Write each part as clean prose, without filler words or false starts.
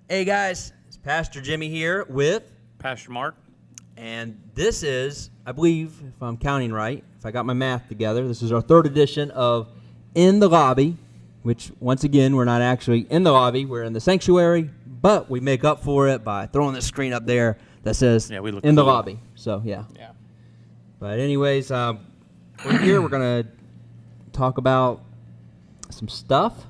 Hey guys, it's Pastor Jimmy here with, Pastor Mark. and this is, I believe, if I'm counting right, if I got my math together, this is our third edition of In the Lobby, which once again, we're not actually in the lobby, we're in the sanctuary, but we make up for it by throwing the screen up there that says Yeah, we look In the cool. Lobby. So, yeah. Yeah. But anyways, we're here, we're going to talk about some stuff.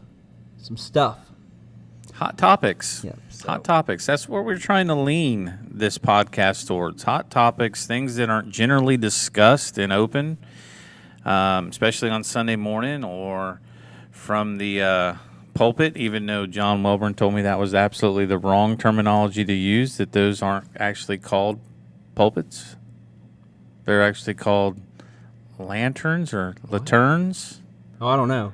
Hot topics. Yeah, so- Hot topics. That's where we're trying to lean this podcast towards. Hot topics, things that aren't generally discussed and open, especially on Sunday morning or from the pulpit, even though John Welborn told me that was absolutely the wrong terminology to use, that those aren't actually called pulpits. They're actually called lanterns or laterns. Oh, I don't know.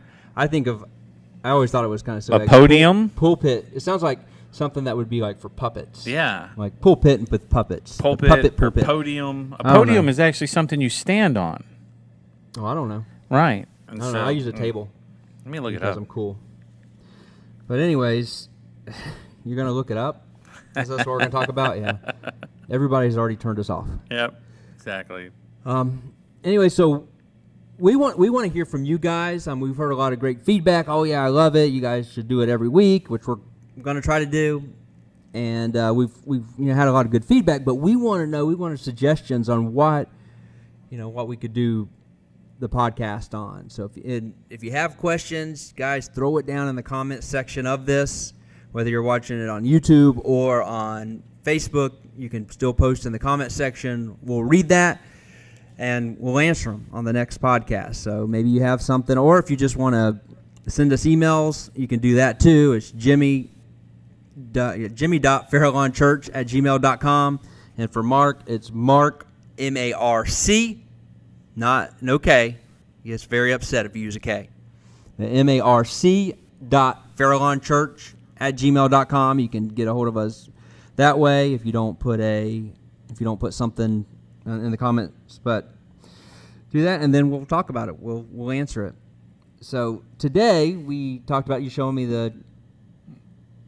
I always thought it was kind of silly. A podium? Pulpit. It sounds like something that would be like for puppets. Yeah. Like pulpit and with puppets. Pulpit, Puppet, or pulpit. podium. A I don't podium know. is actually something you stand on. Oh, I don't know. Right. I don't know. I use a table Let me look it because up. I'm cool. But anyways, you're going to look it up? That's what we're going to talk about? Yeah. Everybody's already turned us off. Yep. Exactly. Anyway, so we want to hear from you guys. We've heard a lot of great feedback. Oh yeah, I love it. You guys should do it every week, which we're going to try to do. And we've had a lot of good feedback, but we want to know. We want suggestions on what we could do the podcast on. So if you have questions, guys, throw it down in the comment section of this. Whether you're watching it on YouTube or on Facebook, you can still post in the comment section. We'll read that. And we'll answer them on the next podcast. So maybe you have something, or if you just want to send us emails, you can do that too. It's jimmy.farallonchurch@gmail.com. And for Mark, it's Mark, M-A-R-C, no K. He gets very upset if you use a K. MARC.farallonchurch@gmail.com. You can get a hold of us that way if you don't put something in the comments, but do that, and then we'll talk about it. We'll answer it. So today we talked about you showing me the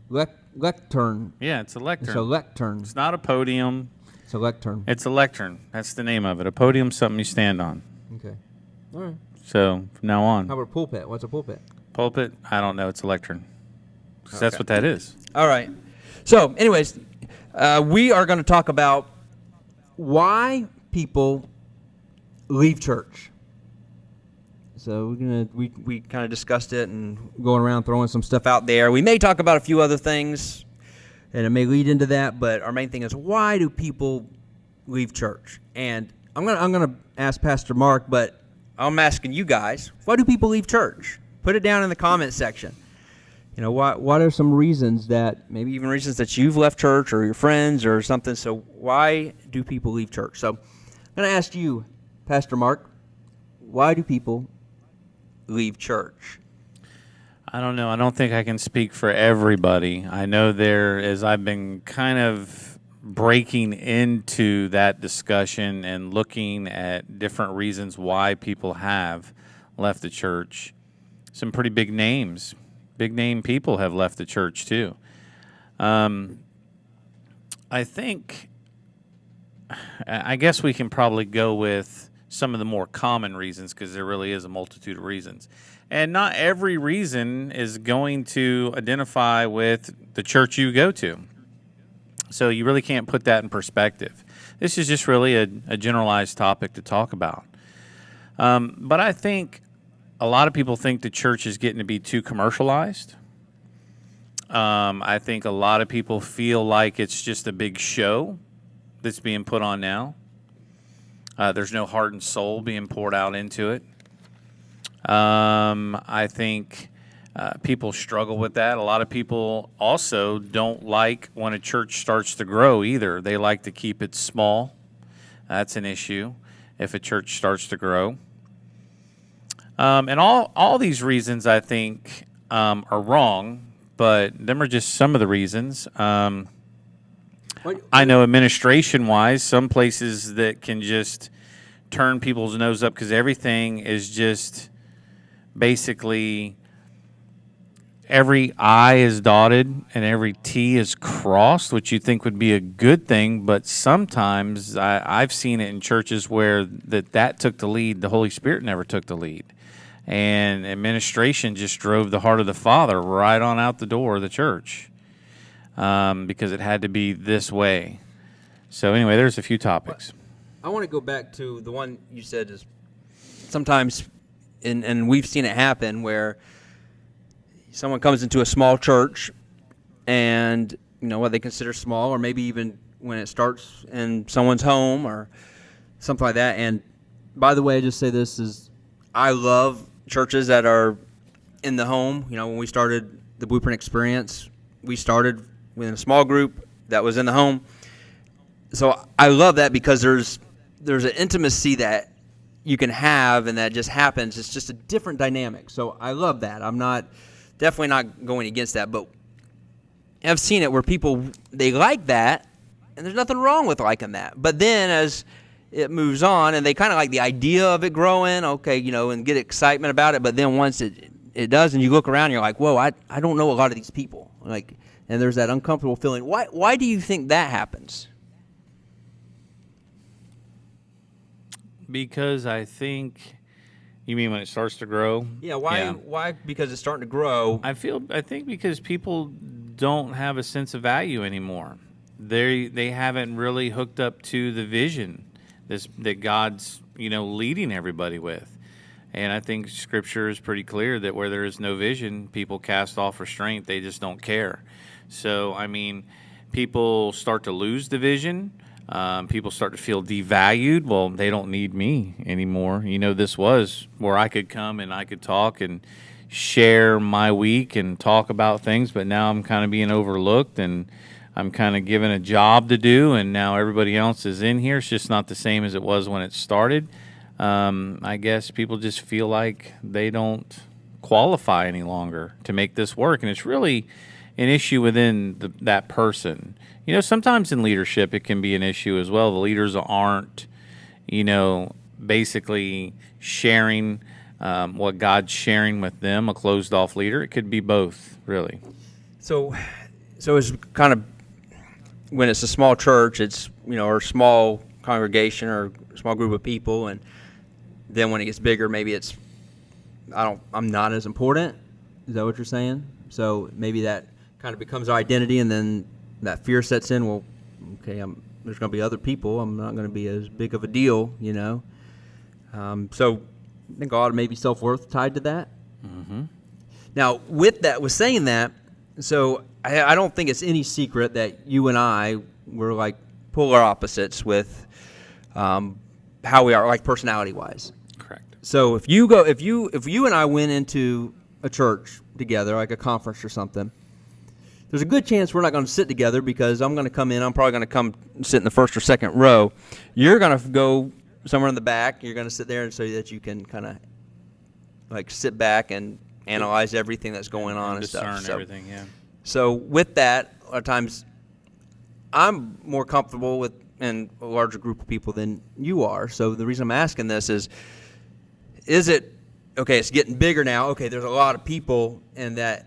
lectern. Yeah, it's a lectern. It's a lectern. It's not a podium. It's a lectern. It's a lectern. That's the name of it. A podium's something you stand on. Okay. All right. So from now on, How about a pulpit? What's a pulpit? pulpit. I don't know. It's a lectern. 'Cause that's what that is. All right. So, anyways, we are going to talk about why people leave church. So we kind of discussed it and going around throwing some stuff out there. We may talk about a few other things, and it may lead into that. But our main thing is, why do people leave church? And I'm gonna ask Pastor Mark, but I'm asking you guys, why do people leave church? Put it down in the comment section. What are some reasons that, maybe even reasons that you've left church or your friends or something? So why do people leave church? So I'm going to ask you, Pastor Mark, why do people leave church? I don't know. I don't think I can speak for everybody. I know as I've been kind of breaking into that discussion and looking at different reasons why people have left the church, some pretty big names. Big name people have left the church too. I guess we can probably go with some of the more common reasons, because there really is a multitude of reasons. And not every reason is going to identify with the church you go to. So you really can't put that in perspective. This is just really a generalized topic to talk about. But I think a lot of people think the church is getting to be too commercialized. I think a lot of people feel like it's just a big show that's being put on now. There's no heart and soul being poured out into it. I think people struggle with that. A lot of people also don't like when a church starts to grow either. They like to keep it small. That's an issue if a church starts to grow. And all these reasons, I think, are wrong, but them are just some of the reasons. I know administration-wise, some places that can just turn people's nose up because everything is just basically every I is dotted and every T is crossed, which you think would be a good thing, but sometimes I've seen it in churches where that took the lead. The Holy Spirit never took the lead. And administration just drove the heart of the Father right on out the door of the church because it had to be this way. So anyway, there's a few topics. I want to go back to the one you said is sometimes, and we've seen it happen, where someone comes into a small church and, what they consider small, or maybe even when it starts in someone's home or something like that. And by the way, I just say this is, I love churches that are in the home. When we started the Blueprint Experience, we started within a small group that was in the home. So I love that because there's an intimacy that you can have and that just happens. It's just a different dynamic. So I love that. I'm definitely not going against that, but I've seen it where people, they like that, and there's nothing wrong with liking that. But then as it moves on, and they kind of like the idea of it growing, and get excitement about it, but then once it does, and you look around, you're like, whoa, I don't know a lot of these people. And there's that uncomfortable feeling. Why do you think that happens? Because I think, you mean when it starts to grow? Yeah, why? Because it's starting to grow. I think because people don't have a sense of value anymore. They haven't really hooked up to the vision that God's, leading everybody with. And I think Scripture is pretty clear that where there is no vision, people cast off restraint. They just don't care. So, people start to lose the vision. People start to feel devalued. Well, they don't need me anymore. This was where I could come and I could talk and share my week and talk about things, but now I'm kind of being overlooked and I'm kind of given a job to do, and now everybody else is in here. It's just not the same as it was when it started. I guess people just feel like they don't qualify any longer to make this work, and it's really an issue within that person. Sometimes in leadership it can be an issue as well. The leaders aren't, basically sharing what God's sharing with them, a closed-off leader. It could be both, really. So it's kind of, when it's a small church, it's, or a small congregation or a small group of people, and then when it gets bigger, maybe it's, I'm not as important. Is that what you're saying? So maybe that kind of becomes our identity, and then that fear sets in. Well, okay, there's going to be other people. I'm not going to be as big of a deal, So I think a lot of maybe self-worth tied to that. Mm-hmm. Now, with saying that, so I don't think it's any secret that you and I were like polar opposites with how we are, like personality-wise. Correct. So if you and I went into a church together, like a conference or something, there's a good chance we're not going to sit together because I'm going to come in. I'm probably going to come sit in the first or second row. You're going to go somewhere in the back. You're going to sit there and so that you can kind of like sit back and analyze everything that's going on and stuff. Discern everything, yeah. So with that, a lot of times I'm more comfortable with in a larger group of people than you are. So the reason I'm asking this is it, okay, it's getting bigger now. Okay, there's a lot of people, and that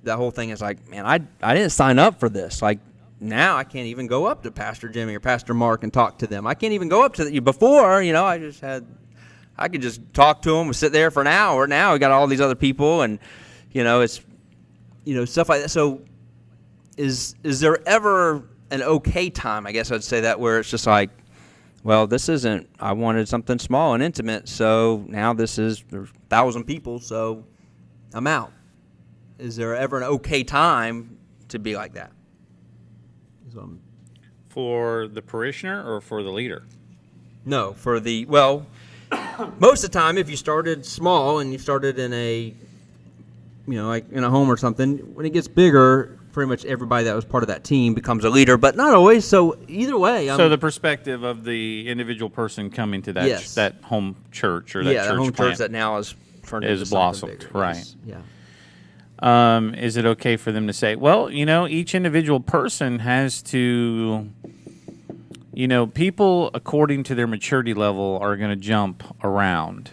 whole thing is like, man, I didn't sign up for this. Like, now I can't even go up to Pastor Jimmy or Pastor Mark and talk to them. I can't even go up to you. Before, I could just talk to them and sit there for an hour. Now we got all these other people, and, it's, stuff like that. So is there ever an okay time, I guess I'd say that, where it's just like, well, I wanted something small and intimate, so now there's 1,000 people, so I'm out. Is there ever an okay time to be like that? For the parishioner or for the leader? No, most of the time, if you started small and you started in a, like in a home or something, when it gets bigger, pretty much everybody that was part of that team becomes a leader, but not always. So either way, so the perspective of the individual person coming to that Yes. that home church or that church that home plant church that now is turned into something blossomed, bigger. right? Yes. Yeah. Is it okay for them to say, well, each individual person has to, people according to their maturity level are going to jump around.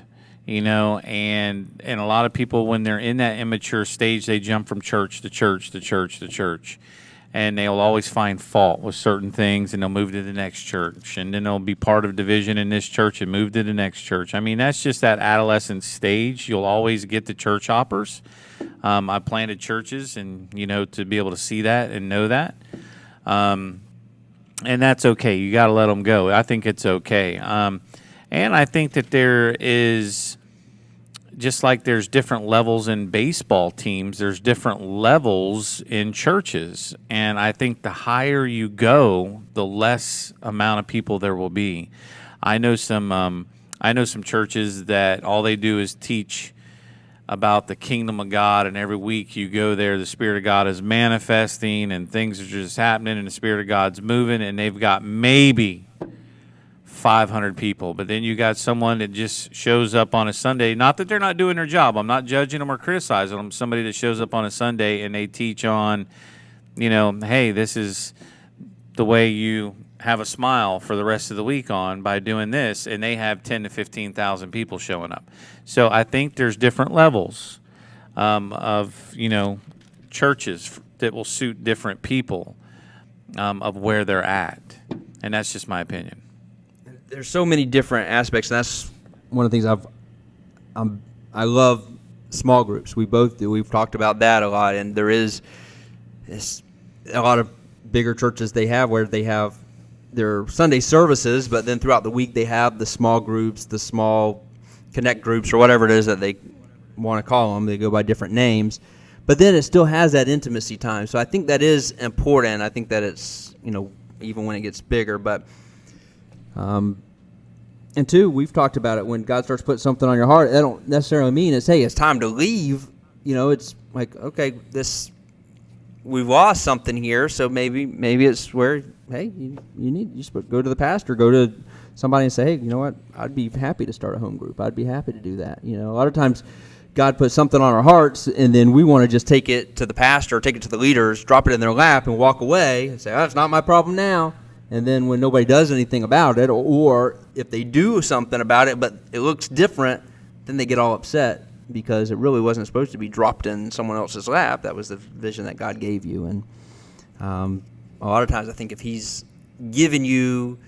and a lot of people, when they're in that immature stage, they jump from church to church to church to church, and they'll always find fault with certain things, and they'll move to the next church, and then they'll be part of division in this church and move to the next church. I mean, that's just that adolescent stage. You'll always get the church hoppers. I planted churches, and to be able to see that and know that, and that's okay. You got to let them go. I think it's okay, and I think that there is. Just like there's different levels in baseball teams, there's different levels in churches. And I think the higher you go, the less amount of people there will be. I know some churches that all they do is teach about the kingdom of God, and every week you go there, the Spirit of God is manifesting, and things are just happening, and the Spirit of God's moving, and they've got maybe 500 people. But then you got someone that just shows up on a Sunday. Not that they're not doing their job. I'm not judging them or criticizing them. Somebody that shows up on a Sunday and they teach on, hey, this is the way you have a smile for the rest of the week on by doing this, and they have 10 to 15,000 people showing up. So I think there's different levels of churches that will suit different people of where they're at, and that's just my opinion. There's so many different aspects, and that's one of the things I love small groups. We both do. We've talked about that a lot, and there is a lot of bigger churches they have where they have their Sunday services, but then throughout the week they have the small groups, the small connect groups, or whatever it is that they want to call them. They go by different names, but then it still has that intimacy time. So I think that is important. I think that it's even when it gets bigger, but. And two, we've talked about it. When God starts putting something on your heart, that don't necessarily mean it's, hey, it's time to leave. It's like, okay, we've lost something here, so maybe it's where, hey, you just go to the pastor, go to somebody and say, hey, you know what? I'd be happy to start a home group. I'd be happy to do that. A lot of times God puts something on our hearts, and then we want to just take it to the pastor, take it to the leaders, drop it in their lap, and walk away and say, oh, it's not my problem now. And then when nobody does anything about it, or if they do something about it but it looks different, then they get all upset because it really wasn't supposed to be dropped in someone else's lap. That was the vision that God gave you. And a lot of times I think if he's given you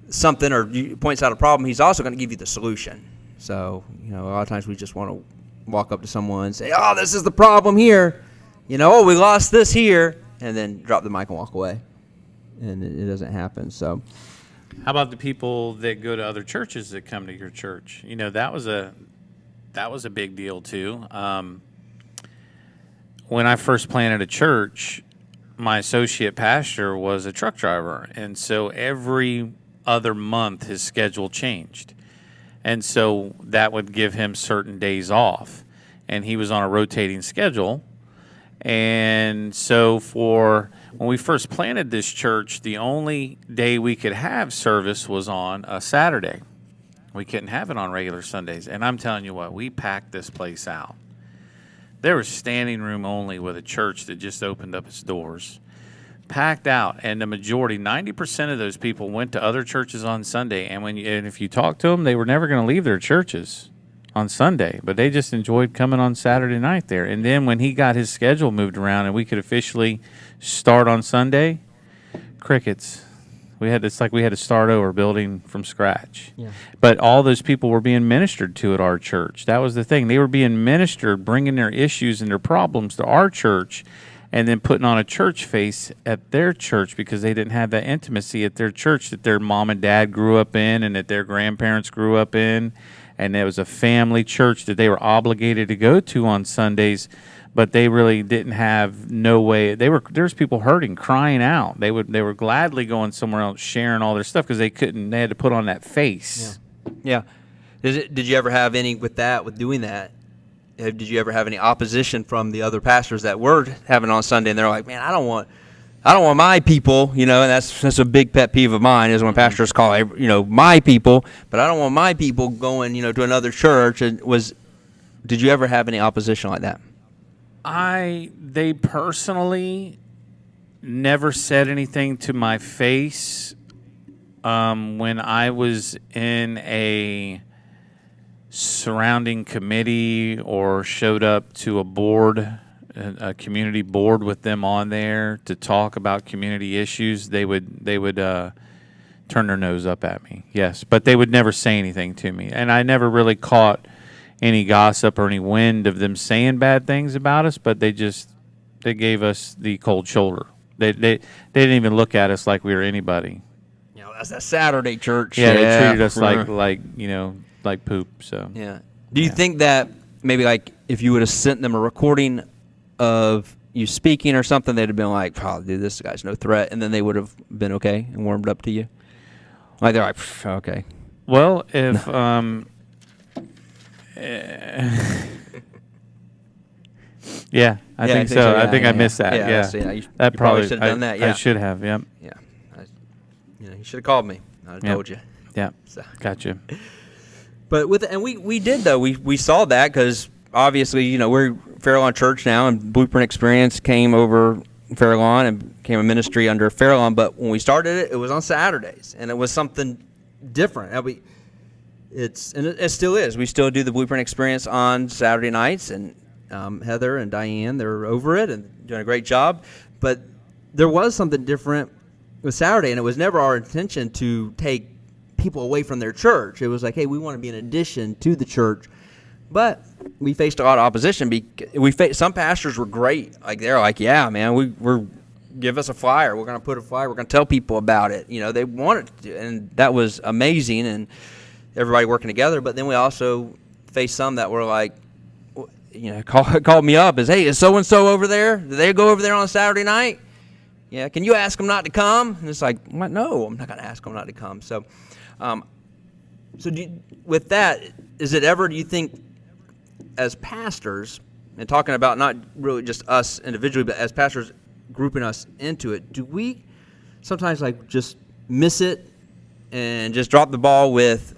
something or points out a problem, he's also going to give you the solution. So, a lot of times we just want to walk up to someone and say, oh, this is the problem here. Oh, we lost this here, and then drop the mic and walk away. And it doesn't happen. So, how about the people that go to other churches that come to your church? That was a big deal too. When I first planted a church, my associate pastor was a truck driver, and so every other month his schedule changed, and so that would give him certain days off, and he was on a rotating schedule. And so when we first planted this church, the only day we could have service was on a Saturday. We couldn't have it on regular Sundays. And I'm telling you what, we packed this place out. There was standing room only with a church that just opened up its doors. Packed out. And the majority, 90% of those people went to other churches on Sunday. And if you talk to them, they were never going to leave their churches on Sunday, but they just enjoyed coming on Saturday night there. And then when he got his schedule moved around and we could officially start on Sunday, crickets. It's like we had to start over, building from scratch. Yeah. But all those people were being ministered to at our church. That was the thing. They were being ministered, bringing their issues and their problems to our church, and then putting on a church face at their church because they didn't have that intimacy at their church that their mom and dad grew up in and that their grandparents grew up in. And it was a family church that they were obligated to go to on Sundays, but they really didn't have no way. There was people hurting, crying out. They were gladly going somewhere else, sharing all their stuff because they couldn't. They had to put on that face. Yeah. Did you ever have any with doing that? Did you ever have any opposition from the other pastors that were having it on Sunday, and they're like, man, I don't want my people, and that's a big pet peeve of mine is when pastors call, my people, but I don't want my people going, to another church. Did you ever have any opposition like that? They personally never said anything to my face. When I was in surrounding committee or showed up to a board, a community board with them on there to talk about community issues, they would turn their nose up at me. Yes, but they would never say anything to me, and I never really caught any gossip or any wind of them saying bad things about us. But they gave us the cold shoulder. They didn't even look at us like we were anybody. You know, that's that Saturday church. Yeah, they treated us like poop. So yeah. Do you think that maybe like if you would have sent them a recording of you speaking or something, they'd have been like, "Oh, dude, this guy's no threat," and then they would have been okay and warmed up to you? Like they're like, "Okay." Well, if yeah, I think so. I think I missed that. Yeah, so, you that probably should have done that. Yeah, I should have. Yep. Yeah, you should have called me. I told you. Yeah, So. gotcha. But we did though. We saw that because obviously we're Fairlawn Church now, and Blueprint Experience came over Fairlawn and became a ministry under Fairlawn. But when we started it, it was on Saturdays, and it was something different. It still is. We still do the Blueprint Experience on Saturday nights, and Heather and Diane, they're over it and doing a great job. But there was something different with Saturday, and it was never our intention to take people away from their church. It was like, hey, we want to be an addition to the church. But we faced a lot of opposition. Some pastors were great. Like they're like, yeah, man, we're give us a flyer. We're going to put a flyer. We're going to tell people about it. They wanted to, and that was amazing. And everybody working together. But then we also faced some that were like, called me up as, hey, is so and so over there? Did they go over there on Saturday night? Yeah, can you ask them not to come? And it's like, what? No, I'm not going to ask them not to come. So, with that, is it ever, do you think, as pastors, and talking about not really just us individually, but as pastors grouping us into it, do we sometimes like just miss it and just drop the ball with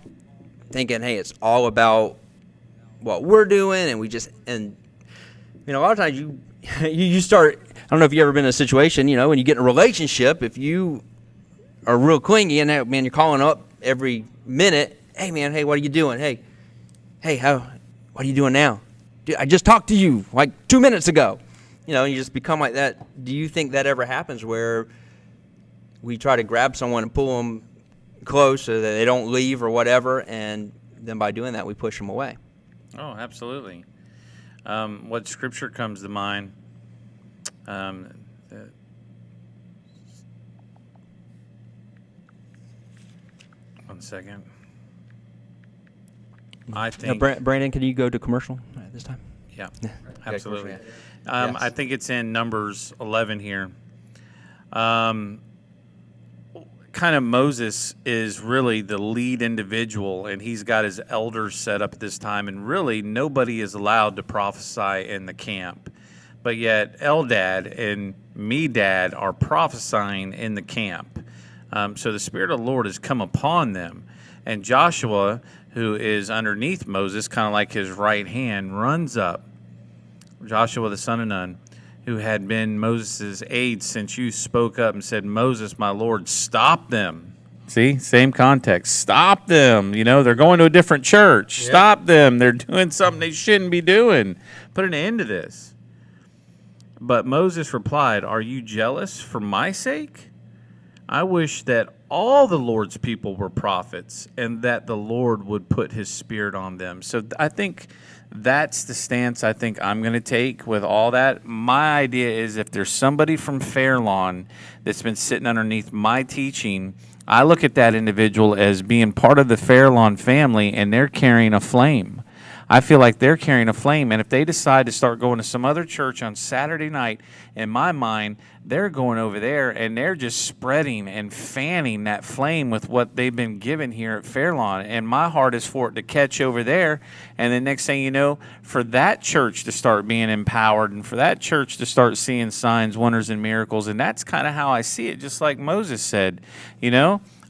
thinking, hey, it's all about what we're doing, and a lot of times you start, I don't know if you've ever been in a situation, when you get in a relationship, if you are real clingy and man, you're calling up every minute, hey man, hey, what are you doing? Hey, what are you doing now? Dude, I just talked to you like 2 minutes ago. And you just become like that. Do you think that ever happens where we try to grab someone and pull them close so that they don't leave or whatever, and then by doing that we push them away? Oh, absolutely. What scripture comes to mind? One second. I think. Brandon, can you go to commercial this time? Yeah, absolutely. Yes. I think it's in Numbers 11 here. Kind of Moses is really the lead individual, and he's got his elders set up at this time, and really nobody is allowed to prophesy in the camp. But yet Eldad and Medad are prophesying in the camp. So the Spirit of the Lord has come upon them. And Joshua, who is underneath Moses, kind of like his right hand, runs up. Joshua the son of Nun, who had been Moses' aide since you spoke up and said, Moses, my Lord, stop them. See, same context. Stop them. They're going to a different church. Yep. Stop them. They're doing something they shouldn't be doing. Put an end to this. But Moses replied, are you jealous for my sake? I wish that all the Lord's people were prophets and that the Lord would put his Spirit on them. So I think that's the stance I think I'm going to take with all that. My idea is if there's somebody from Fairlawn that's been sitting underneath my teaching, I look at that individual as being part of the Fairlawn family, and they're carrying a flame. I feel like they're carrying a flame, and if they decide to start going to some other church on Saturday night, in my mind, they're going over there and they're just spreading and fanning that flame with what they've been given here at Fairlawn. And my heart is for it to catch over there, and the next thing you know, for that church to start being empowered and for that church to start seeing signs, wonders, and miracles. And that's kind of how I see it, just like Moses said.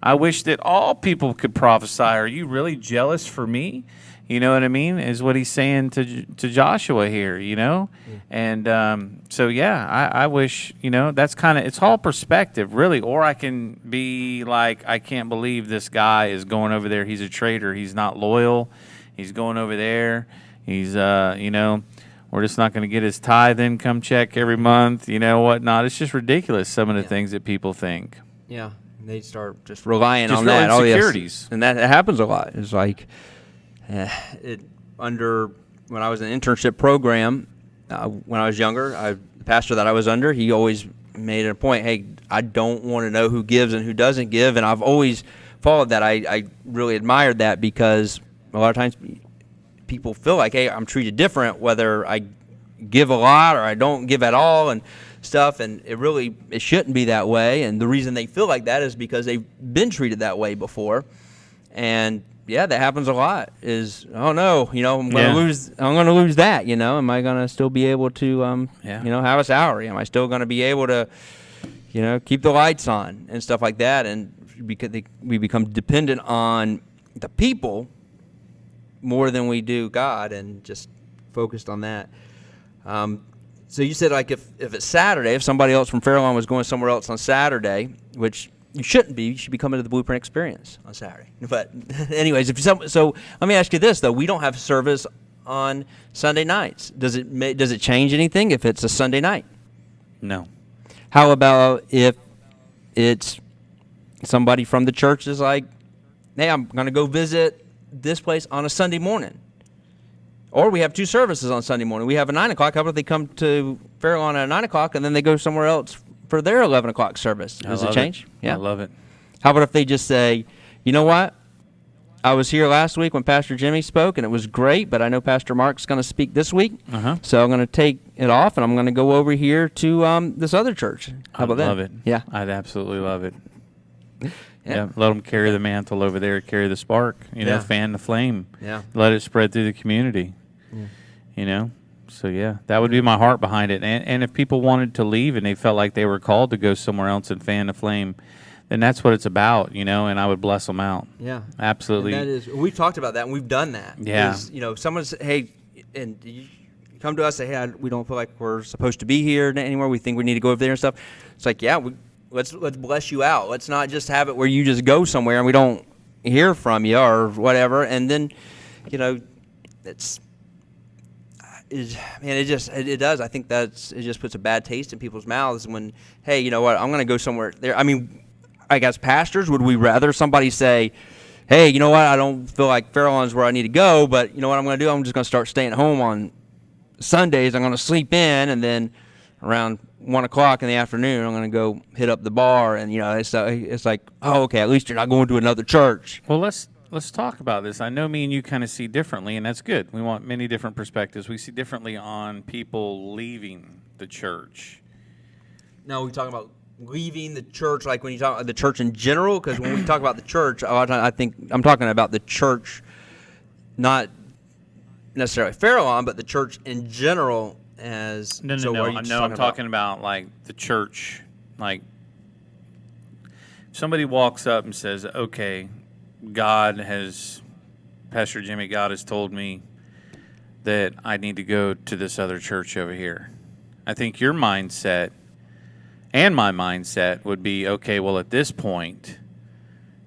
I wish that all people could prophesy. Are you really jealous for me? You know what I mean? Is what he's saying to Joshua here, Yeah. And I wish, that's kind of, it's all perspective, really. Or I can be like, I can't believe this guy is going over there. He's a traitor. He's not loyal. He's going over there. He's, we're just not going to get his tithe income check every month, whatnot. It's just ridiculous, some of the things that people think. Yeah. They start just relying Just on real that. Oh, yes. insecurities. And that happens a lot. It's like when I was in an internship program, when I was younger, the pastor that I was under, he always made it a point, hey, I don't want to know who gives and who doesn't give. And I've always followed that. I really admired that because a lot of times people feel like, hey, I'm treated different whether I give a lot or I don't give at all and stuff, and it shouldn't be that way. And the reason they feel like that is because they've been treated that way before. And yeah, that happens a lot. Is, oh no, I'm going to lose that. Am I going to still be able to have a salary? Am I still going to be able to keep the lights on and stuff like that? And because we become dependent on the people more than we do God, and just focused on that. So you said, like, if it's Saturday, if somebody else from Fairlawn was going somewhere else on Saturday, which you shouldn't be, you should be coming to the Blueprint Experience on Saturday. But anyways, so let me ask you this, though. We don't have service on Sunday nights. Does it change anything if it's a Sunday night? No. How about if it's somebody from the church is like, hey, I'm going to go visit this place on a Sunday morning? Or we have two services on Sunday morning. We have a 9 o'clock. How about if they come to Fairlawn at 9 o'clock and then they go somewhere else for their 11 o'clock service? Does it change? Yeah. I love it. How about if they just say, you know what? I was here last week when Pastor Jimmy spoke, and it was great, but I know Pastor Mark's going to speak this week, so I'm going to take it off, and I'm going to go over here to this other church. How about that? I love it. Yeah. I'd absolutely love it. Yeah, let them carry the mantle over there, carry the spark, fan the flame. Yeah. Let it spread through the community. Yeah. So yeah, that would be my heart behind it. And if people wanted to leave and they felt like they were called to go somewhere else and fan the flame, then that's what it's about, and I would bless them out. Yeah. Absolutely. And we've talked about that, and we've done that. Yeah. Someone says, hey, and you come to us and say, hey, we don't feel like we're supposed to be here anymore. We think we need to go over there and stuff. It's like, yeah, let's bless you out. Let's not just have it where you just go somewhere and we don't hear from you or whatever. And then, it does. I think it just puts a bad taste in people's mouths when, hey, you know what, I'm going to go somewhere there. I mean, I guess pastors, would we rather somebody say, hey, you know what, I don't feel like Fairlawn's where I need to go, but you know what I'm going to do? I'm just going to start staying home on Sundays. I'm going to sleep in, and then around 1 o'clock in the afternoon, I'm going to go hit up the bar, and it's like, oh, okay, at least you're not going to another church. Well, let's talk about this. I know me and you kind of see differently, and that's good. We want many different perspectives. We see differently on people leaving the church. No, we talk about leaving the church, like when you talk about the church in general, because when we talk about the church, a lot of times I think I'm talking about the church, not necessarily Fairlawn, but the church in general. As no. I'm talking about like the church. Like somebody walks up and says, "Okay, Pastor Jimmy, God has told me that I need to go to this other church over here." I think your mindset and my mindset would be, okay, well, at this point,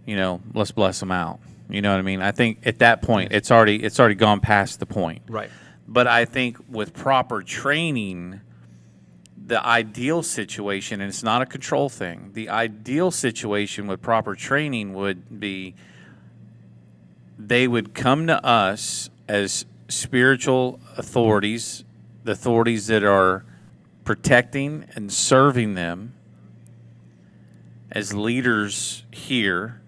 let's bless them out. You know what I mean? I think at that point, it's already gone past the point. Right. But I think with proper training, the ideal situation, and it's not a control thing, the ideal situation with proper training would be they would come to us as spiritual authorities, the authorities that are protecting and serving them as leaders here.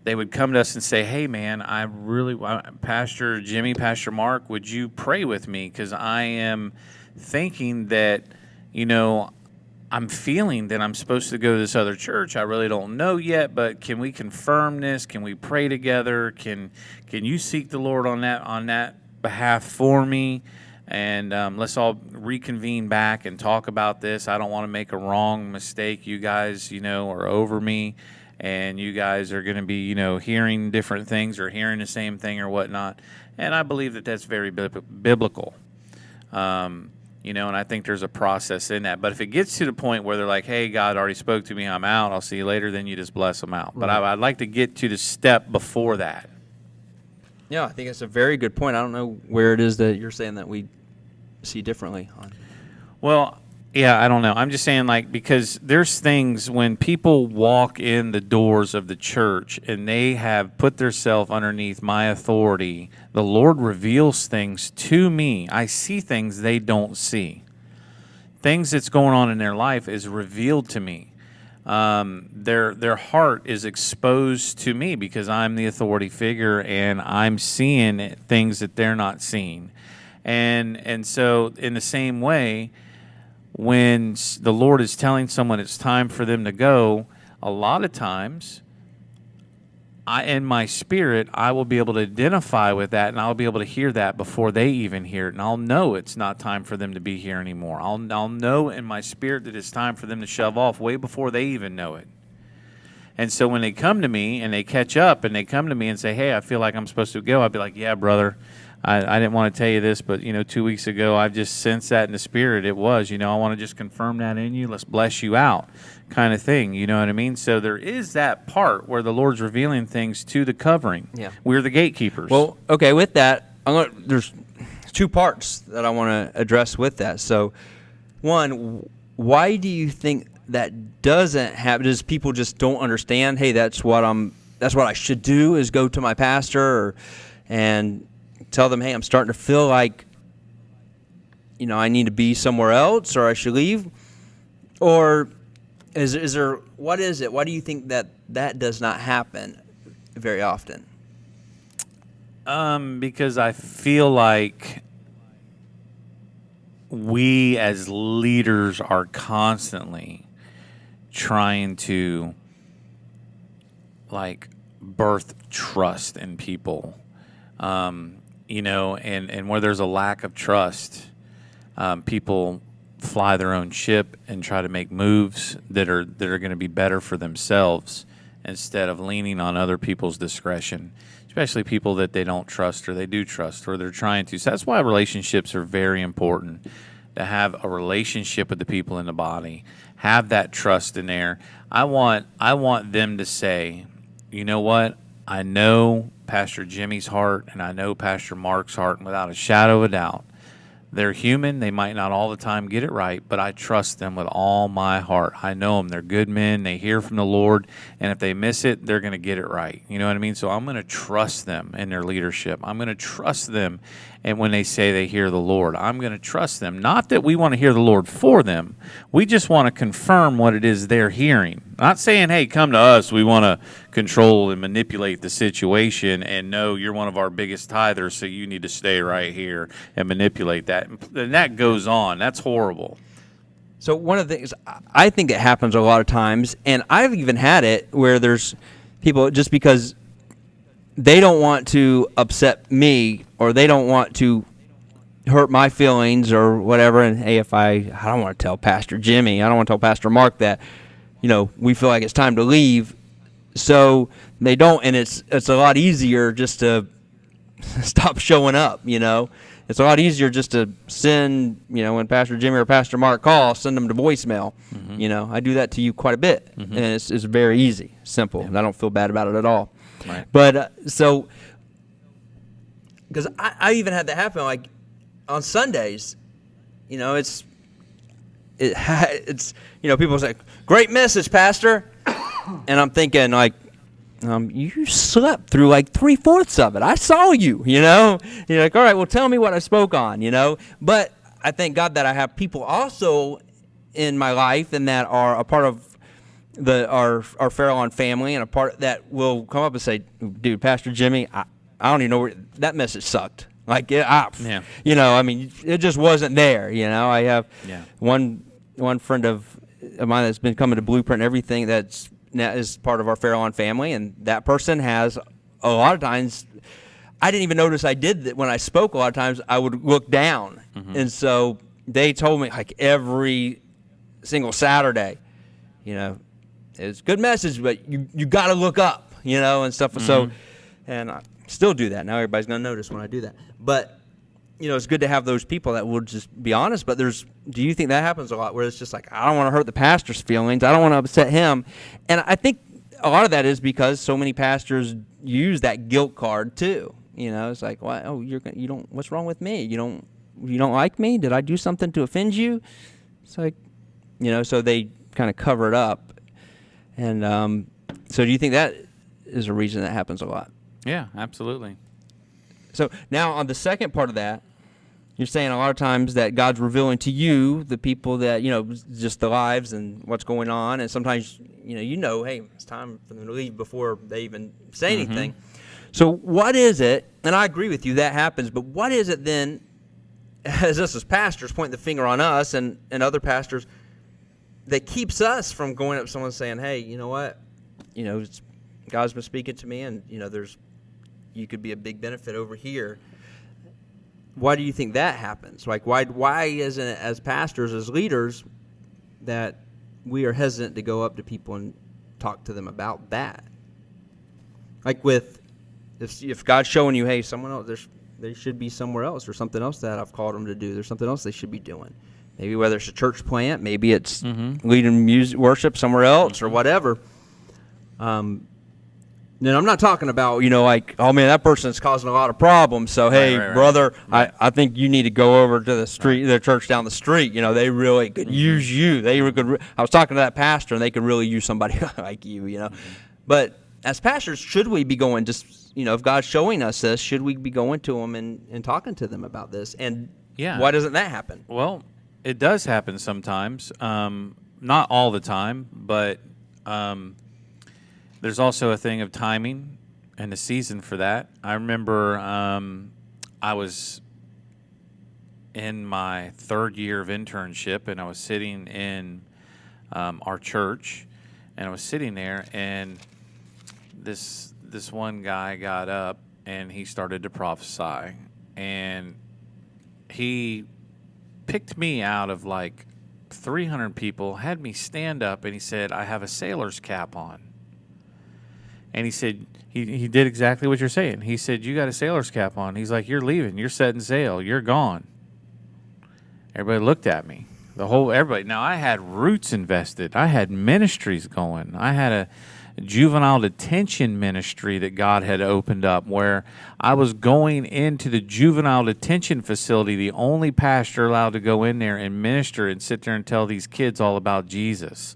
They would come to us and say, hey, man, Pastor Jimmy, Pastor Mark, would you pray with me? Because I am thinking that, I'm feeling that I'm supposed to go to this other church. I really don't know yet, but can we confirm this? Can we pray together? Can you seek the Lord on that behalf for me? And let's all reconvene back and talk about this. I don't want to make a wrong mistake. You guys, are over me. And you guys are going to be, hearing different things or hearing the same thing or whatnot. And I believe that that's very biblical. And I think there's a process in that. But if it gets to the point where they're like, hey, God already spoke to me, I'm out, I'll see you later, then you just bless them out. But I'd like to get to the step before that. Yeah, I think it's a very good point. I don't know where it is that you're saying that we see differently on. Well, yeah, I don't know. I'm just saying, like, because there's things when people walk in the doors of the church and they have put themselves underneath my authority, the Lord reveals things to me. I see things they don't see. Things that's going on in their life is revealed to me. Their heart is exposed to me because I'm the authority figure and I'm seeing things that they're not seeing. And so in the same way, when the Lord is telling someone it's time for them to go, a lot of times, in my spirit, I will be able to identify with that, and I'll be able to hear that before they even hear it, and I'll know it's not time for them to be here anymore. I'll know in my spirit that it's time for them to shove off way before they even know it. And so when they come to me and they catch up and they come to me and say, hey, I feel like I'm supposed to go, I'll be like, yeah, brother, I didn't want to tell you this, but, 2 weeks ago, I've just sensed that in the spirit. It was, I want to just confirm that in you. Let's bless you out kind of thing. You know what I mean? So there is that part where the Lord's revealing things to the covering. Yeah. We're the gatekeepers. Well, okay, with that, there's two parts that I want to address with that. So, one, why do you think that doesn't happen? Does people just don't understand, hey, that's what I should do is go to my pastor and tell them, hey, I'm starting to feel like, I need to be somewhere else or I should leave? Or is there, what is it? Why do you think that does not happen very often? Because I feel like we as leaders are constantly trying to, like, birth trust in people. And where there's a lack of trust, people fly their own ship and try to make moves that are going to be better for themselves instead of leaning on other people's discretion, especially people that they don't trust or they do trust or they're trying to. So that's why relationships are very important, to have a relationship with the people in the body, have that trust in there. I want them to say, you know what? I know Pastor Jimmy's heart and I know Pastor Mark's heart, and without a shadow of a doubt, they're human. They might not all the time get it right, but I trust them with all my heart. I know them. They're good men. They hear from the Lord, and if they miss it, they're going to get it right. You know what I mean? So I'm going to trust them in their leadership. I'm going to trust them, and when they say they hear the Lord, I'm going to trust them. Not that we want to hear the Lord for them. We just want to confirm what it is they're hearing. Not saying, hey, come to us. We want to control and manipulate the situation, and no, you're one of our biggest tithers, so you need to stay right here and manipulate that. And that goes on. That's horrible. So one of the things I think it happens a lot of times, and I've even had it where there's people just because they don't want to upset me or they don't want to hurt my feelings or whatever. And hey, I don't want to tell Pastor Jimmy, I don't want to tell Pastor Mark that, we feel like it's time to leave. So they don't, and it's a lot easier just to stop showing up, It's a lot easier just to send, when Pastor Jimmy or Pastor Mark call, send them to voicemail. Mm-hmm. I do that to you quite a bit, mm-hmm. and it's very easy, simple, and I don't feel bad about it at all. Right. But because I even had that happen, like on Sundays, it's people say, great message, Pastor, and I'm thinking like, you slept through like 3/4 of it. I saw you, You're like, all right, well, tell me what I spoke on, But I thank God that I have people also in my life and that are a part of our Farallon family and a part that will come up and say, dude, Pastor Jimmy, I don't even know where that message sucked. Like, it just wasn't there, I have one friend of mine that's been coming to Blueprint and everything that is part of our Farallon family, and that person has a lot of times, I didn't even notice I did that when I spoke. A lot of times I would look down, mm-hmm. and so they told me like every single Saturday, it's a good message, but you got to look up, and stuff. Mm-hmm. So, and I still do that. Now everybody's going to notice when I do that, but it's good to have those people that will just be honest, but do you think that happens a lot where it's just like, I don't want to hurt the pastor's feelings. I don't want to upset him. And I think a lot of that is because so many pastors use that guilt card too. You know, it's like, why? Oh, you don't. What's wrong with me? You don't like me? Did I do something to offend you? It's like, you know, so they kind of cover it up. And so do you think that is a reason that happens a lot? Yeah, absolutely. So now on the second part of that, you're saying a lot of times that God's revealing to you the people that, you know, just the lives and what's going on. And sometimes, you know, hey, it's time for them to leave before they even say anything. So what is it, and I agree with you, that happens, but what is it then, as us as pastors pointing the finger on us and other pastors, that keeps us from going up to someone saying, hey, you know what, you know, God's been speaking to me, and, you know, you could be a big benefit over here. Why do you think that happens? Like, why isn't it, as pastors, as leaders, that we are hesitant to go up to people and talk to them about that? Like if God's showing you, hey, someone else, they should be somewhere else, or something else that I've called them to do. There's something else they should be doing. Maybe whether it's a church plant, maybe it's leading music worship somewhere else, or whatever. Then I'm not talking about, you know, like, oh man, that person's causing a lot of problems. So hey, Right. brother, I think you need to go over to the street, the church down the street. You know, they really could use you. I was talking to that pastor, and they could really use somebody like you. You know, but as pastors, should we be going? Just, you know, if God's showing us this, should we be going to them and talking to them about this? And why doesn't that happen? Well, it does happen sometimes. Not all the time, but there's also a thing of timing and a season for that. I remember I was in my third year of internship, and I was sitting in our church, and I was sitting there, and this one guy got up, and he started to prophesy, and he picked me out of like 300 people, had me stand up, and he said, I have a sailor's cap on. And he said, he did exactly what you're saying. He said, you got a sailor's cap on. He's like, you're leaving. You're setting sail. You're gone. Everybody looked at me. Everybody. Now, I had roots invested. I had ministries going. I had a juvenile detention ministry that God had opened up, where I was going into the juvenile detention facility, the only pastor allowed to go in there and minister and sit there and tell these kids all about Jesus.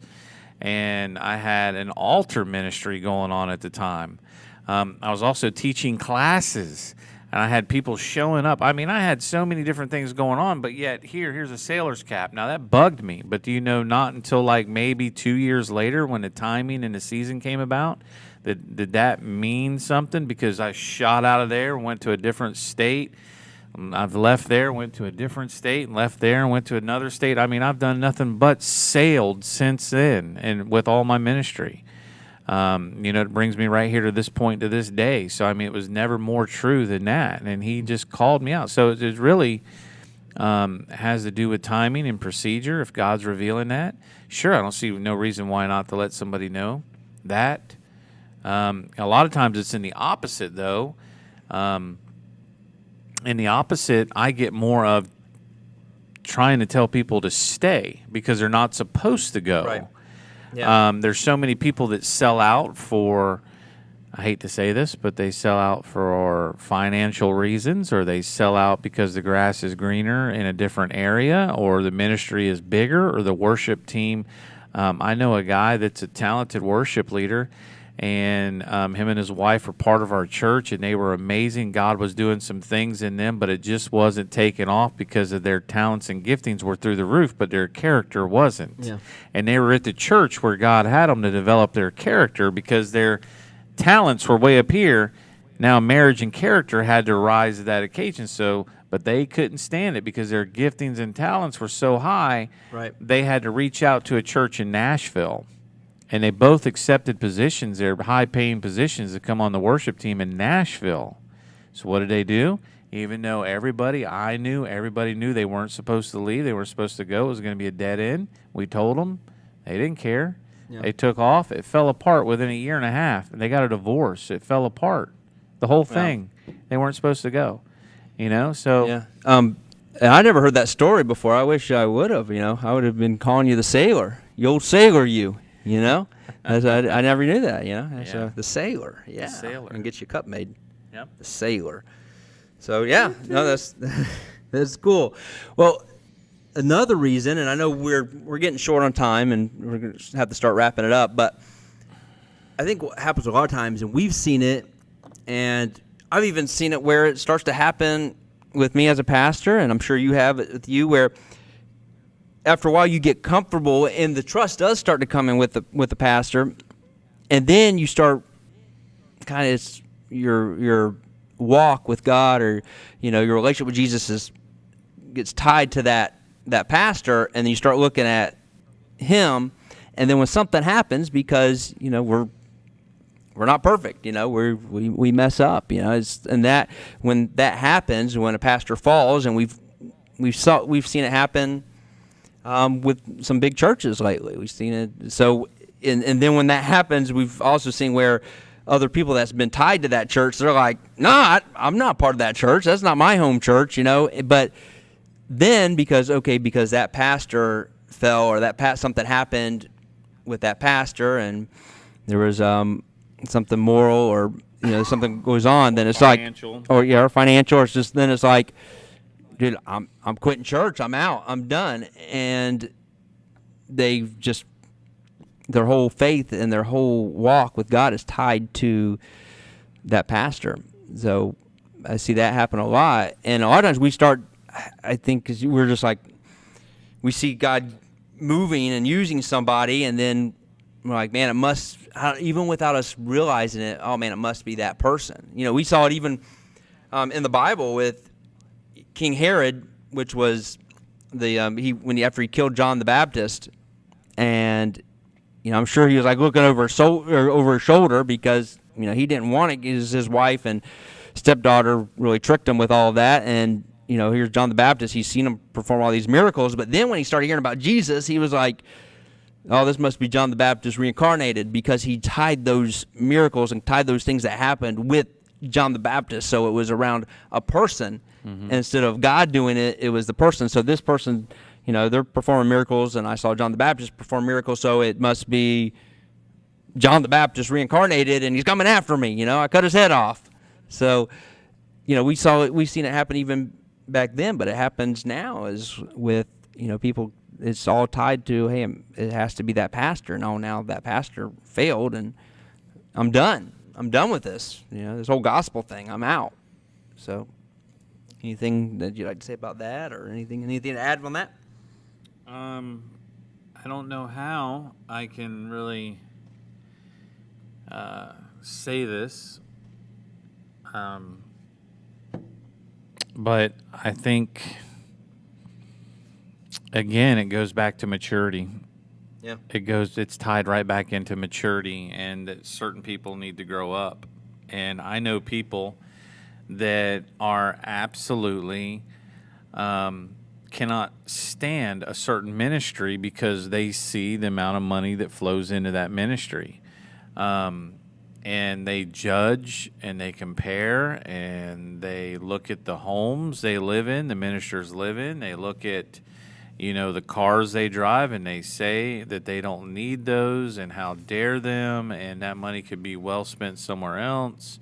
And I had an altar ministry going on at the time. I was also teaching classes, and I had people showing up. I mean, I had so many different things going on, but yet here's a sailor's cap. Now, that bugged me, but do you know, not until like maybe 2 years later, when the timing and the season came about, did that mean something? Because I shot out of there, went to a different state. I've left there, went to a different state, and left there and went to another state. I mean, I've done nothing but sailed since then, and with all my ministry. You know, it brings me right here to this point, to this day. So, I mean, it was never more true than that. And he just called me out. So it really has to do with timing and procedure. If God's revealing that, sure, I don't see no reason why not to let somebody know that. A lot of times it's in the opposite, though. In the opposite, I get more of trying to tell people to stay because they're not supposed to go. Right. Yeah. There's so many people that sell out for, I hate to say this, but they sell out for financial reasons, or they sell out because the grass is greener in a different area, or the ministry is bigger, or the worship team. I know a guy that's a talented worship leader, and him and his wife were part of our church, and they were amazing. God was doing some things in them, but it just wasn't taking off because of their talents and giftings were through the roof, but their character wasn't. Yeah. And they were at the church where God had them to develop their character because their talents were way up here. Now marriage and character had to rise to that occasion, but they couldn't stand it because their giftings and talents were so high. Right. They had to reach out to a church in Nashville. And they both accepted positions there, high-paying positions, to come on the worship team in Nashville. So what did they do? Even though everybody knew they weren't supposed to leave, they were supposed to go, it was going to be a dead end. We told them. They didn't care. Yeah. They took off. It fell apart within a year and a half, and they got a divorce. It fell apart. The whole thing. Wow. They weren't supposed to go. You know, so... Yeah. And I never heard that story before. I wish I would have, you know. I would have been calling you the sailor. You old sailor, you. I never knew that, you know. So the sailor, The sailor. And get your cup made. Yep. The sailor. So yeah, no, that's cool. Well, another reason, and I know we're getting short on time, and we're going to have to start wrapping it up, but I think what happens a lot of times, and we've seen it, and I've even seen it where it starts to happen with me as a pastor, and I'm sure you have it with you, where after a while you get comfortable, and the trust does start to come in with the pastor, and then you start kind of your walk with God, or your relationship with Jesus gets tied to that pastor, and then you start looking at him, and then when something happens, because we're not perfect, we mess up, and that when that happens, when a pastor falls, and we've seen it happen with some big churches lately. We've seen it. So, and then when that happens, we've also seen where other people that's been tied to that church, they're like, "No, I'm not part of that church. That's not my home church," But then because that pastor fell, or something happened with that pastor, and there was something moral, or something goes on, then it's financial. or financial, or it's just, then it's like, dude, I'm quitting church. I'm out. I'm done. And they just, their whole faith and their whole walk with God is tied to that pastor. So I see that happen a lot. And a lot of times we start, I think, because we're just like, we see God moving and using somebody, and then we're like, man, it must, even without us realizing it, oh man, it must be that person. We saw it even in the Bible with King Herod, which was after he killed John the Baptist, and I'm sure he was like looking over his shoulder, because he didn't want it. His wife and stepdaughter really tricked him with all of that, and here's John the Baptist. He's seen him perform all these miracles, but then when he started hearing about Jesus, he was like, oh, this must be John the Baptist reincarnated, because he tied those miracles and tied those things that happened with John the Baptist. So it was around a person, and instead of God doing it, it was the person. So this person, they're performing miracles, and I saw John the Baptist perform miracles, so it must be John the Baptist reincarnated, and he's coming after me. I cut his head off. So, we've seen it happen even back then, but it happens now as with, people. It's all tied to, hey, it has to be that pastor. No, now that pastor failed, and I'm done. I'm done with this. This whole gospel thing. I'm out. So, anything that you'd like to say about that, or anything to add on that? I don't know how I can really say this, but I think, again, it goes back to maturity. Yeah. It's tied right back into maturity, and that certain people need to grow up. And I know people that are absolutely cannot stand a certain ministry because they see the amount of money that flows into that ministry. And they judge, and they compare, and they look at the homes they live in, the ministers live in. They look at the cars they drive, and they say that they don't need those, and how dare them, and that money could be well spent somewhere else,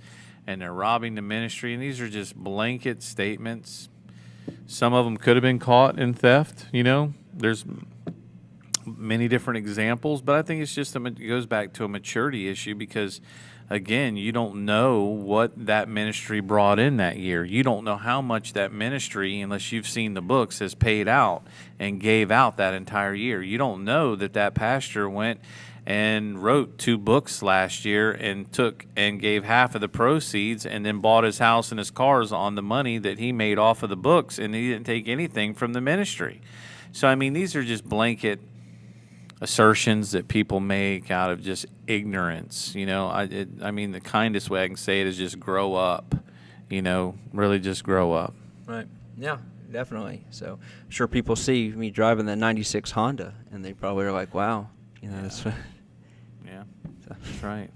and they're robbing the ministry. And these are just blanket statements. Some of them could have been caught in theft. There's many different examples, but I think it's just it goes back to a maturity issue, because again, you don't know what that ministry brought in that year. You don't know how much that ministry, unless you've seen the books, has paid out and gave out that entire year. You don't know that pastor went and wrote 2 books last year and took and gave half of the proceeds, and then bought his house and his cars on the money that he made off of the books, and he didn't take anything from the ministry. So, I mean, these are just blanket assertions that people make out of just ignorance. I mean, the kindest way I can say it is just grow up. Really just grow up. Right. Yeah, definitely. So I'm sure people see me driving that 96 Honda, and they probably are like, wow. That's Yeah, that's right.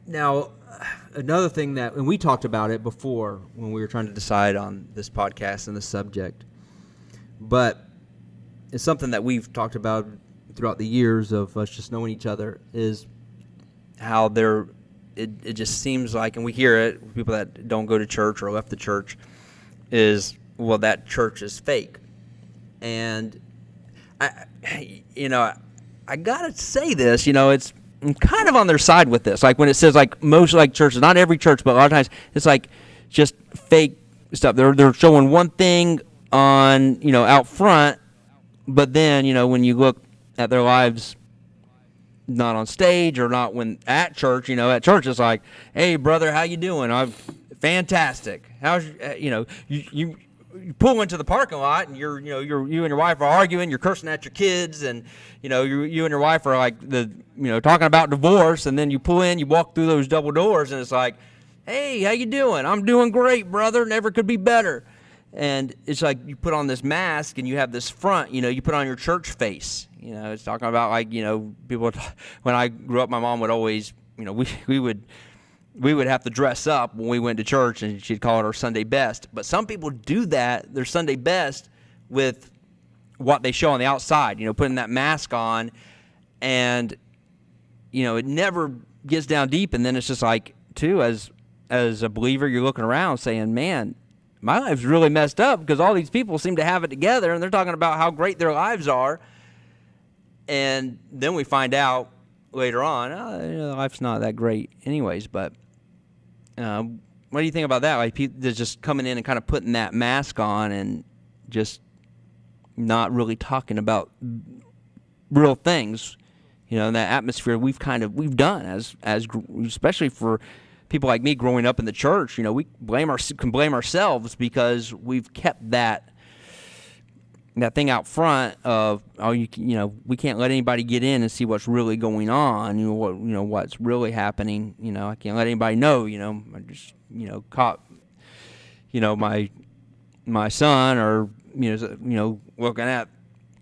Now, another thing and we talked about it before when we were trying to decide on this podcast and the subject, but it's something that we've talked about throughout the years of us just knowing each other, is how there it just seems like, and we hear it, people that don't go to church or left the church, is, well, that church is fake. And I gotta say this, I'm kind of on their side with this. Like when it says like most like churches, not every church, but a lot of times it's like just fake stuff. They're showing one thing on, out front, but then, when you look at their lives, not on stage or not when at church, at church it's like, hey brother, how you doing? I'm fantastic. How's you pull into the parking lot and you and your wife are arguing, you're cursing at your kids, and you and your wife are like talking about divorce, and then you pull in, you walk through those double doors, and it's like, hey, how you doing? I'm doing great, brother. Never could be better. And it's like you put on this mask and you have this front, you put on your church face. It's talking about like, people, when I grew up, my mom would always, we would have to dress up when we went to church, and she'd call it our Sunday best. But some people do that, their Sunday best, with what they show on the outside, putting that mask on, and, it never gets down deep. And then it's just like, too, as a believer, you're looking around saying, man, my life's really messed up because all these people seem to have it together, and they're talking about how great their lives are. And then we find out later on, life's not that great anyways. But what do you think about that? Like, people, they're just coming in and kind of putting that mask on and just not really talking about real things, in that atmosphere we've done as especially for people like me growing up in the church. We can blame ourselves because we've kept that thing out front of, we can't let anybody get in and see what's really going on, what's really happening. I can't let anybody know, I just, caught, my son, or, looking at,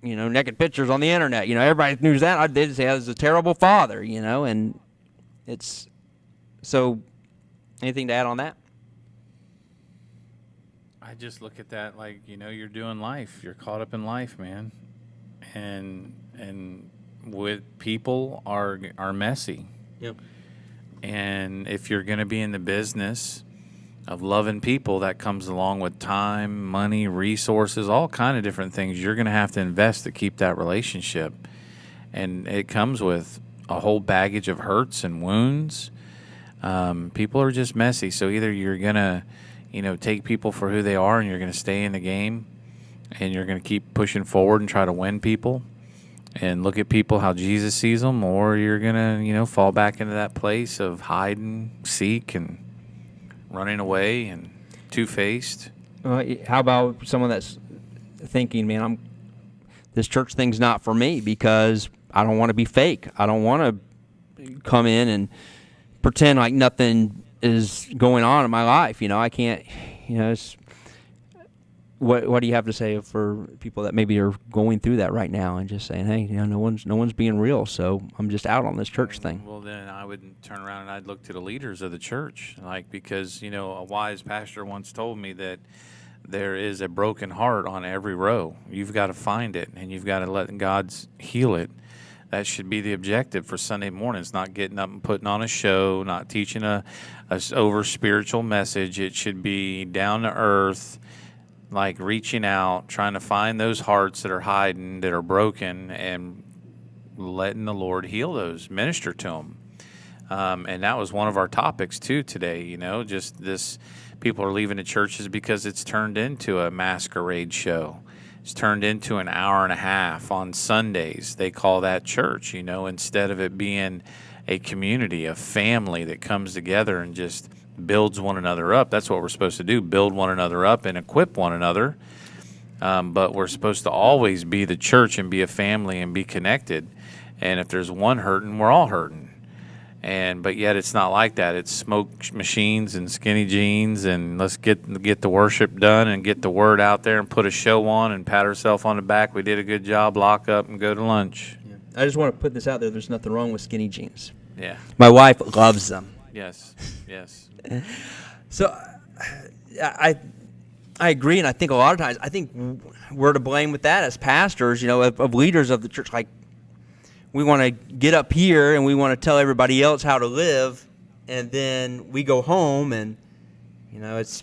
naked pictures on the internet. Everybody knew that. They say I was a terrible father, and it's so. Anything to add on that? I just look at that like, you're doing life. You're caught up in life, man. And with people are messy. Yep. And if you're going to be in the business of loving people, that comes along with time, money, resources, all kind of different things you're going to have to invest to keep that relationship. And it comes with a whole baggage of hurts and wounds. People are just messy. So either you're going to, take people for who they are, and you're going to stay in the game, and you're going to keep pushing forward and try to win people and look at people how Jesus sees them, or you're going to, fall back into that place of hide and seek and running away and two-faced. How about someone that's thinking, man, this church thing's not for me because I don't want to be fake. I don't want to come in and pretend like nothing is going on in my life. I can't, what do you have to say for people that maybe are going through that right now and just saying, hey, no one's being real, so I'm just out on this church thing? Well, then I would turn around and I'd look to the leaders of the church, because, a wise pastor once told me that there is a broken heart on every row. You've got to find it, and you've got to let God heal it. That should be the objective for Sunday mornings, not getting up and putting on a show, not teaching a over spiritual message. It should be down to earth, like reaching out, trying to find those hearts that are hiding, that are broken, and letting the Lord heal those, minister to them. And that was one of our topics too today, just this, people are leaving the churches because it's turned into a masquerade show. It's turned into an hour and a half on Sundays. They call that church, instead of it being a community, a family that comes together and just builds one another up. That's what we're supposed to do, build one another up and equip one another. But we're supposed to always be the church and be a family and be connected. And if there's one hurting, we're all hurting. But yet it's not like that. It's smoke machines and skinny jeans, and let's get the worship done and get the word out there and put a show on and pat ourselves on the back. We did a good job, lock up and go to lunch. Yeah. I just want to put this out there. There's nothing wrong with skinny jeans. Yeah. My wife loves them. Yes. So I agree, and I think a lot of times, I think we're to blame with that as pastors, of leaders of the church. Like, we want to get up here and we want to tell everybody else how to live, and then we go home, and it's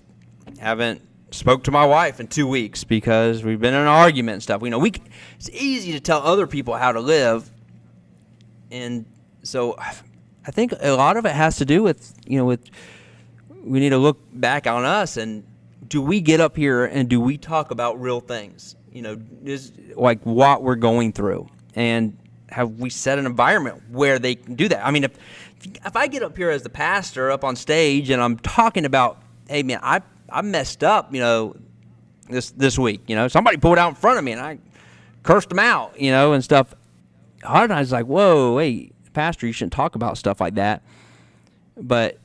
haven't spoke to my wife in 2 weeks because we've been in an argument and stuff. It's easy to tell other people how to live, and so I think a lot of it has to do with we need to look back on us, and do we get up here and do we talk about real things? Is like what we're going through, and have we set an environment where they can do that? I mean, if I get up here as the pastor up on stage and I'm talking about, hey man, I messed up, this week, somebody pulled out in front of me and I cursed them out, and stuff. A lot of times it's like, whoa, wait, pastor, you shouldn't talk about stuff like that. But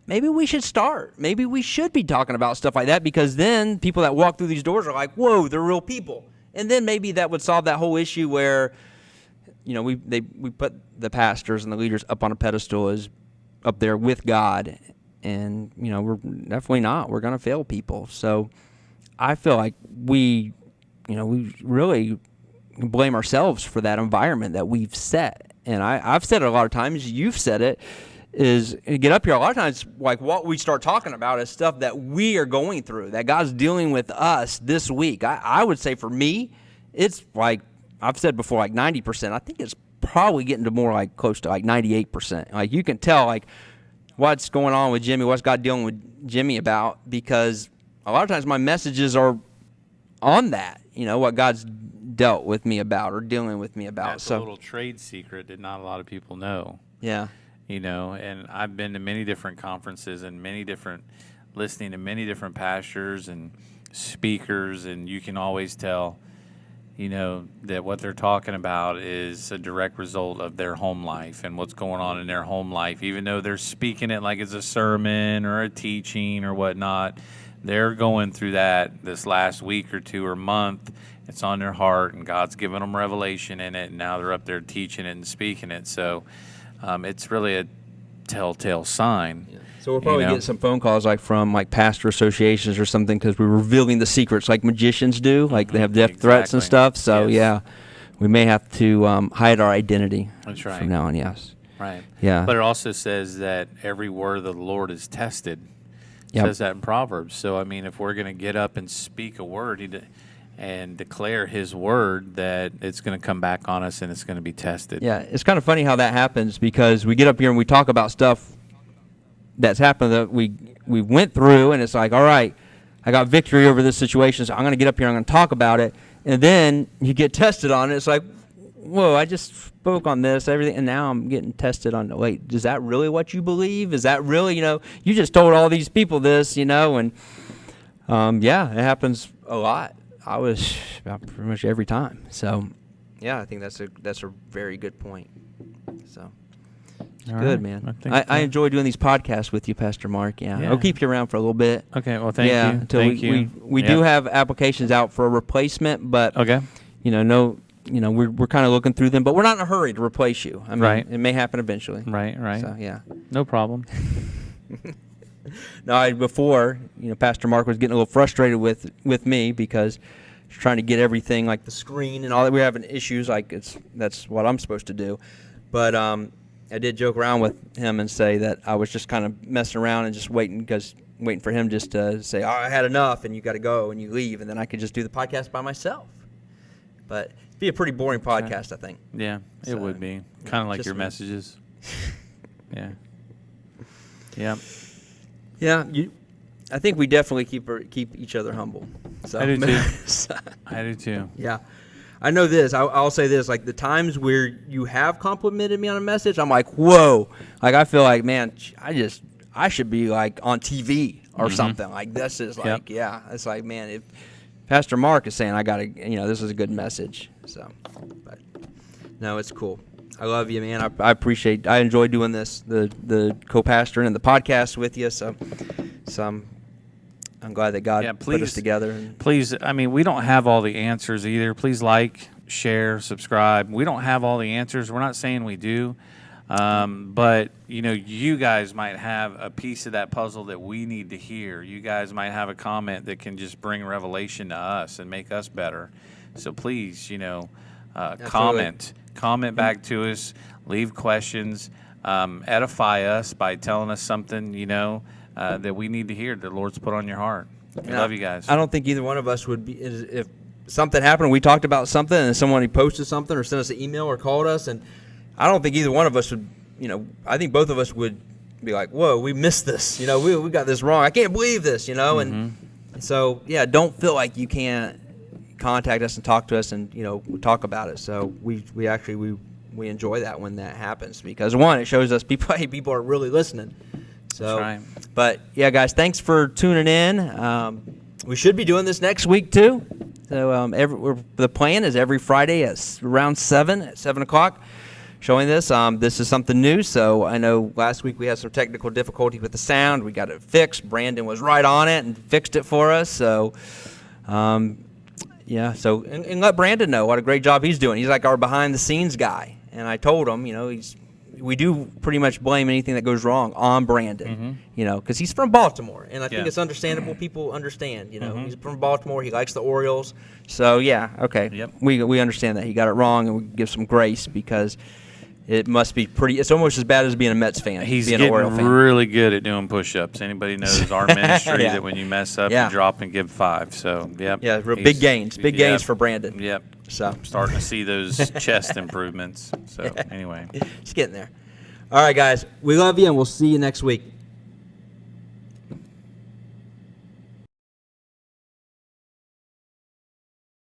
maybe we should start. Maybe we should be talking about stuff like that, because then people that walk through these doors are like, whoa, they're real people. And then maybe that would solve that whole issue where, we put the pastors and the leaders up on a pedestal as up there with God. And, we're definitely not. We're going to fail people. So I feel like we really blame ourselves for that environment that we've set. And I've said it a lot of times. You've said it. Is get up here a lot of times, like what we start talking about is stuff that we are going through, that God's dealing with us this week. I would say for me, it's like I've said before, like 90%. I think it's probably getting to more like close to like 98%. Like you can tell like what's going on with Jimmy, what's God dealing with Jimmy about, because a lot of times my messages are on that, what God's dealt with me about or dealing with me about. That's a little trade secret that not a lot of people know. Yeah. And I've been to many different conferences and listening to many different pastors and speakers, and you can always tell, that what they're talking about is a direct result of their home life and what's going on in their home life. Even though they're speaking it like it's a sermon or a teaching or whatnot, they're going through that this last week or two or month. It's on their heart, and God's given them revelation in it, and now they're up there teaching it and speaking it. So it's really a telltale sign. Yeah. So we'll probably get some phone calls like from like pastor associations or something, because we're revealing the secrets like magicians do, like they have death threats and stuff. So yeah, we may have to hide our identity. That's right. From now on, yes. Right. Yeah. But it also says that every word of the Lord is tested. It says that in Proverbs. So I mean, if we're going to get up and speak a word and declare His word, that it's going to come back on us and it's going to be tested. Yeah, it's kind of funny how that happens, because we get up here and we talk about stuff that's happened that we went through, and it's like, all right, I got victory over this situation, so I'm going to get up here, I'm going to talk about it, and then you get tested on it. It's like, whoa, I just spoke on this, everything, and now I'm getting tested on, wait, is that really what you believe? Is that really, you just told all these people this, and yeah, it happens a lot. I was about pretty much every time. So, yeah, I think that's a very good point. So, it's good, man. I enjoy doing these podcasts with you, Pastor Mark. Yeah. I'll keep you around for a little bit. Okay. Well, thank you. Until we do have applications out for a replacement, but okay. We're kind of looking through them, but we're not in a hurry to replace you. I mean, right. It may happen eventually. Right. So, yeah. No problem. No, before, Pastor Mark was getting a little frustrated with me because he's trying to get everything like the screen and all that. We're having issues like that's what I'm supposed to do. But I did joke around with him and say that I was just kind of messing around and just waiting for him just to say, "Oh, I had enough," and you got to go and you leave, and then I could just do the podcast by myself. But it'd be a pretty boring podcast, I think. Yeah, it would be kind of like your me. messages. Yeah. Yeah. Yeah, I think we definitely keep each other humble. So. I do too. I do too. Yeah, I know this. I'll say this: like the times where you have complimented me on a message, I'm like, whoa! Like I feel like, man, I should be like on TV or something. Like this is like, yeah, it's like, man, if Pastor Mark is saying I gotta, this is a good message. So, but no, it's cool. I love you, man. I enjoy doing this, the co-pastoring and the podcast with you. So I'm glad that God put us together. Please, I mean, we don't have all the answers either. Please like, share, subscribe. We don't have all the answers. We're not saying we do. But, you guys might have a piece of that puzzle that we need to hear. You guys might have a comment that can just bring revelation to us and make us better. So please, comment back to us, leave questions. edify us by telling us something, that we need to hear, the Lord's put on your heart. We love you guys. I don't think either one of us would be, if something happened, we talked about something, and someone posted something or sent us an email or called us, and I don't think either one of us would, I think both of us would be like, whoa, we missed this. We got this wrong. I can't believe this, and so, yeah, don't feel like you can't contact us and talk to us and, talk about it. So we enjoy that when that happens because, one, it shows us people are really listening. So, That's right. But, yeah, guys, thanks for tuning in. We should be doing this next week, too. So the plan is every Friday at around 7 o'clock. Showing this. This is something new, so I know last week we had some technical difficulty with the sound. We got it fixed. Brandon was right on it and fixed it for us. So, yeah. So and let Brandon know what a great job he's doing. He's like our behind-the-scenes guy. And I told him, we do pretty much blame anything that goes wrong on Brandon, because he's from Baltimore, and I think it's understandable. People understand, he's from Baltimore. He likes the Orioles, so yeah, okay. Yep. We understand that he got it wrong, and we give some grace because it must be pretty. It's almost as bad as being a Mets fan. He's being getting an Oriole fan. really good at doing push-ups. Anybody knows our ministry Yeah. that when you mess up, Yeah. you drop and give 5. So, yep. Yeah, He's- big gains yep. for Brandon. Yep. So Starting to see those chest improvements. So, anyway. it's getting there. All right, guys, we love you, and we'll see you next week.